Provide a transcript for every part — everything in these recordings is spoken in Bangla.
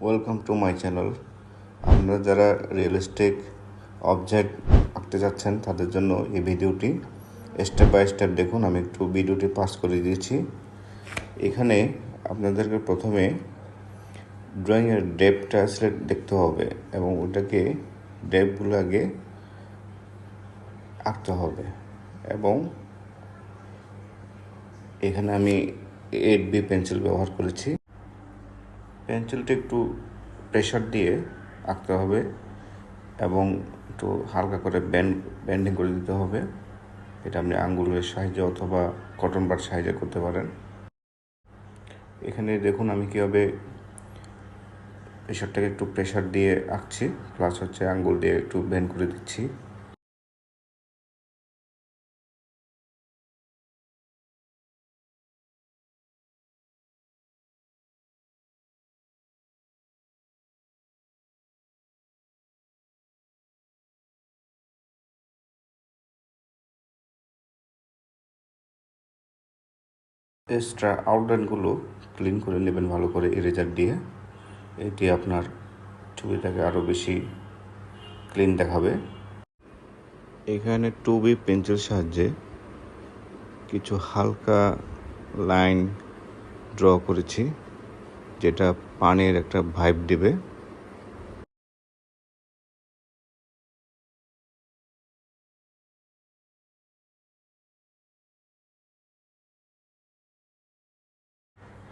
Welcome to my channel. আপনারা যারা রিয়েলিস্টিক অবজেক্ট আঁকতে যাচ্ছেন তাদের জন্য এই ভিডিওটি স্টেপ বাই স্টেপ দেখুন। আমি একটু ভিডিওটি পাস করে দিয়েছি। এখানে আপনাদেরকে প্রথমে ড্রয়িংয়ের ডেপটা দেখতে হবে এবং ওটাকে ডেপগুলো আগে আঁকতে হবে। এবং এখানে আমি 8B পেন্সিল ব্যবহার করেছি। পেন্সিলটি একটু প্রেশার দিয়ে আঁকতে হবে এবং একটু হালকা করে ব্যান্ডিং করে দিতে হবে। এটা আপনি আঙ্গুলের সাহায্যে অথবা কটন বাড সাহায্যে করতে পারেন। এখানে দেখুন আমি কীভাবে প্রেশারটাকে একটু প্রেশার দিয়ে আঁকছি, প্লাস আঙ্গুল দিয়ে একটু ব্যান্ড করে দিচ্ছি। এক্সট্রা আউটলাইনগুলো ক্লিন করে নেবেন ভালো করে ইরেজার দিয়ে। এটি আপনার ছবিটাকে আরও বেশি ক্লিন দেখাবে। এখানে 2B পেন্সিল সাহায্যে কিছু হালকা লাইন ড্র করেছি, যেটা পানির একটা ভাইব দেবে।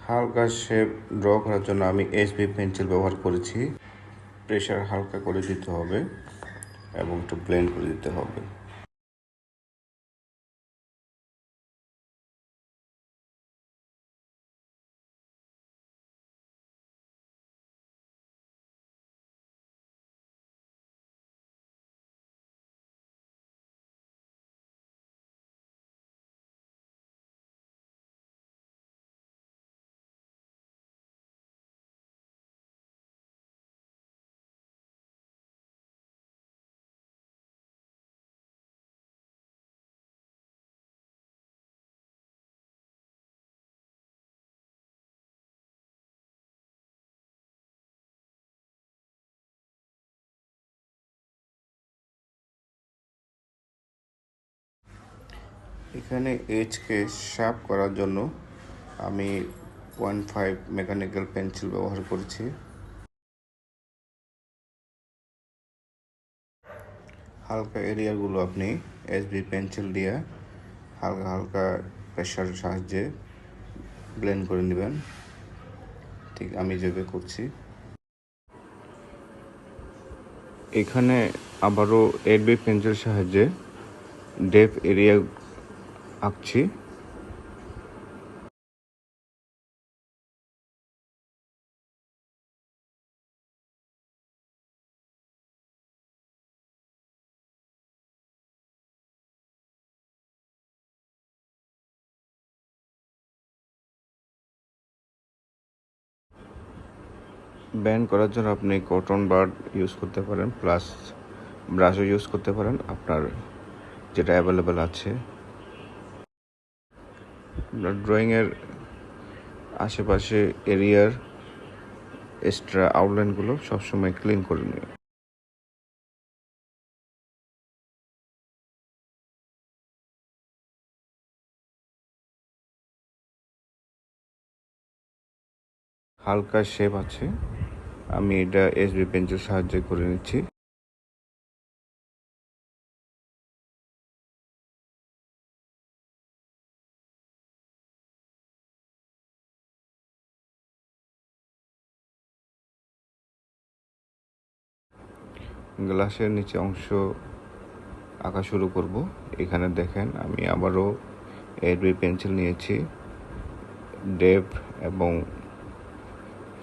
হালকা শেপ ড্র করার জন্য আমি HB পেন্সিল ব্যবহার করেছি। প্রেশার হালকা করে দিতে হবে এবং একটু ব্লেন্ড করে দিতে হবে। এখানে এজকে শার্প করার জন্য আমি 0.5 মেকানিক্যাল পেন্সিল ব্যবহার করেছি। হালকা এরিয়াগুলো আপনি HB পেন্সিল দিয়ে হালকা হালকা প্রেশারের সাহায্যে ব্লেন্ড করে নেবেন, ঠিক আমি যেভাবে করছি। এখানে আবারও 8B পেন্সিল সাহায্যে ডেপ এরিয়া আঁকছি। ব্যান্ড করার জন্য আপনি কটন বাড ইউজ করতে পারেন, প্লাস ব্রাশও ইউজ করতে পারেন, আপনার যেটা অ্যাভেলেবেল আছে। আপনার ড্রয়িংয়ের আশেপাশে এরিয়ার এক্সট্রা আউটলাইনগুলো সবসময় ক্লিন করে নিন। হালকা শেপ আছে, আমি এটা HB পেন্সিল সাহায্যে করে নিচ্ছি। গ্লাসের নিচে অংশ আঁকা শুরু করব। এখানে দেখেন আমি আবারও 8B পেন্সিল নিয়েছি। ডেপ এবং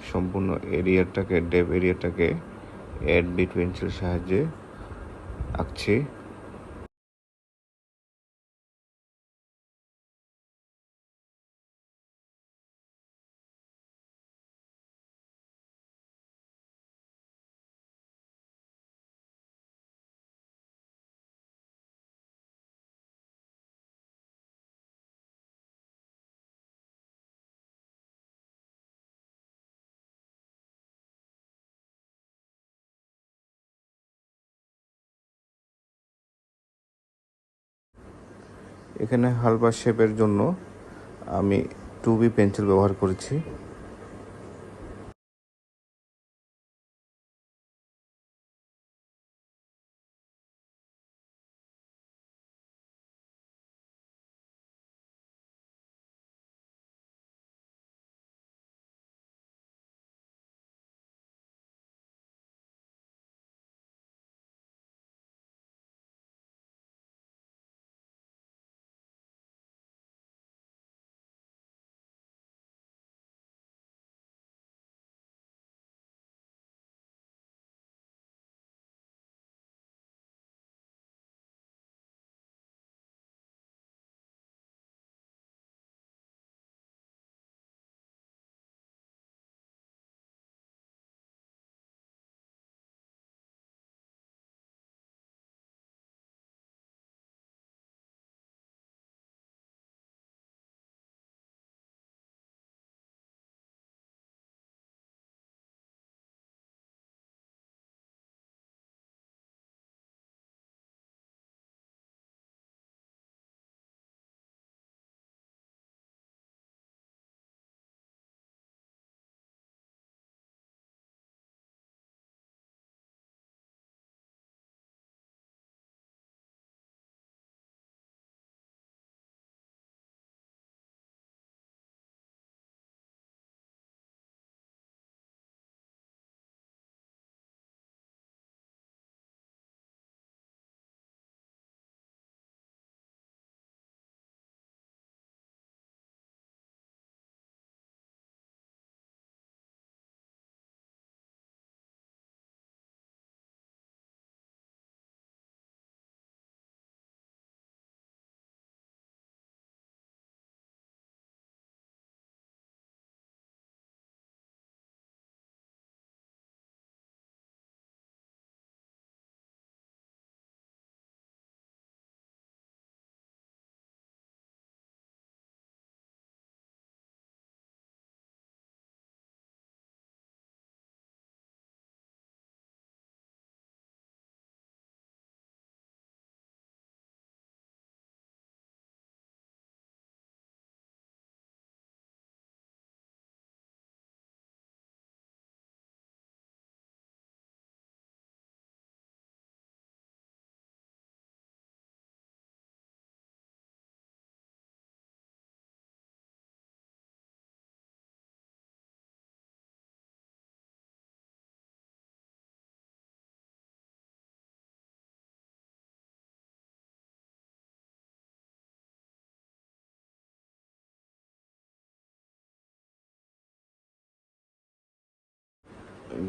সম্পূর্ণ ডেপ এরিয়াটাকে 8B পেন্সিল সাহায্যে আঁকছি। এখানে হালবা শেপের জন্য আমি 2B পেন্সিল ব্যবহার করেছি।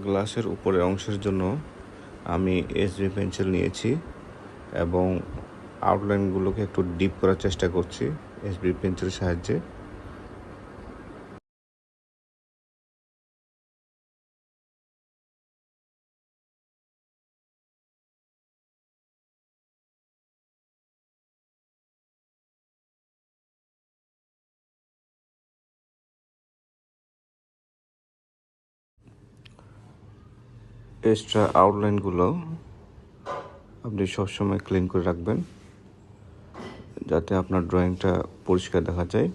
গ্লাসের উপরের অংশের জন্য আমি এসবি পেন্সিল নিয়েছি এবং আউটলাইনগুলোকে একটু ডিপ করার চেষ্টা করছি এসবি পেন্সিলের সাহায্যে। এক্সট্রা আউটলাইনগুলো আপনি সবসময় ক্লিন করে রাখবেন যাতে আপনার ড্রয়িংটা পরিষ্কার দেখা যায়।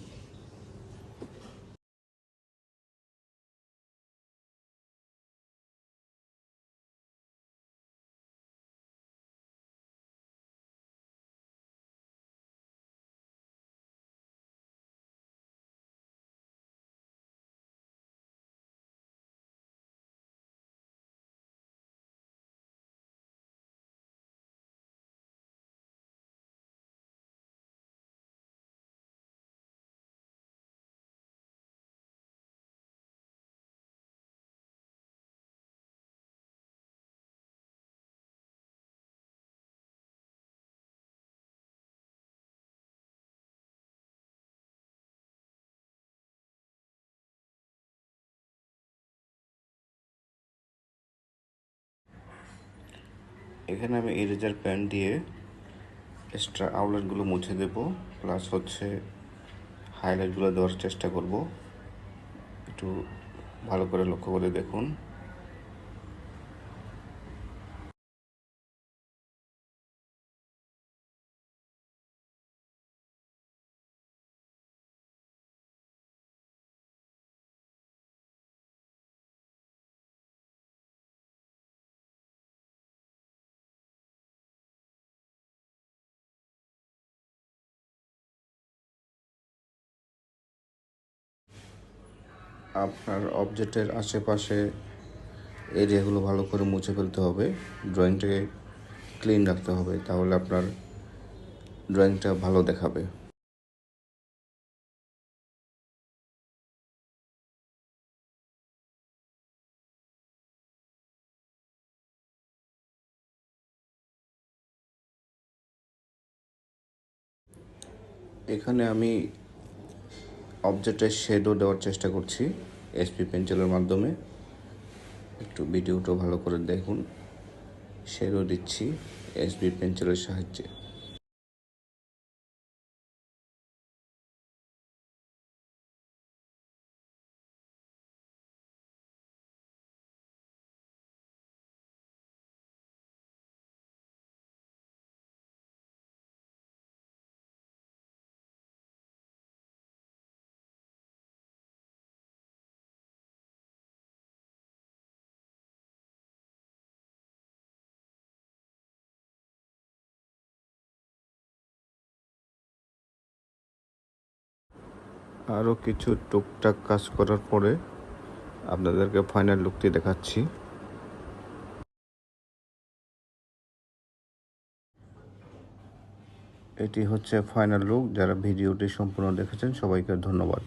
এখানে আমি ইরেজার পেন দিয়ে এক্সট্রা আউটলাইনগুলো মুছে দেব, প্লাস হচ্ছে হাইলাইটগুলো দেওয়ার চেষ্টা করব। একটু ভালো করে লক্ষ্য করে দেখুন। আপনার অবজেক্টের আশেপাশে এরিয়াগুলো ভালো করে মুছে ফেলতে হবে, ড্রয়িংটাকে ক্লিন রাখতে হবে, তাহলে আপনার ড্রয়িংটা ভালো দেখাবে। এখানে আমি অবজেক্টের শেডও দেওয়ার চেষ্টা করছি এসপি পেন্সিলের মাধ্যমে। একটু ভিডিওটা ভালো করে দেখুন, শেডও দিচ্ছি এসপি পেন্সিলের সাহায্যে। আরও কিছু টুকটাক কাজ করার পরে আপনাদেরকে ফাইনাল লুকটি দেখাচ্ছি। এটি হচ্ছে ফাইনাল লুক। যারা ভিডিওটি সম্পূর্ণ দেখেছেন সবাইকে ধন্যবাদ।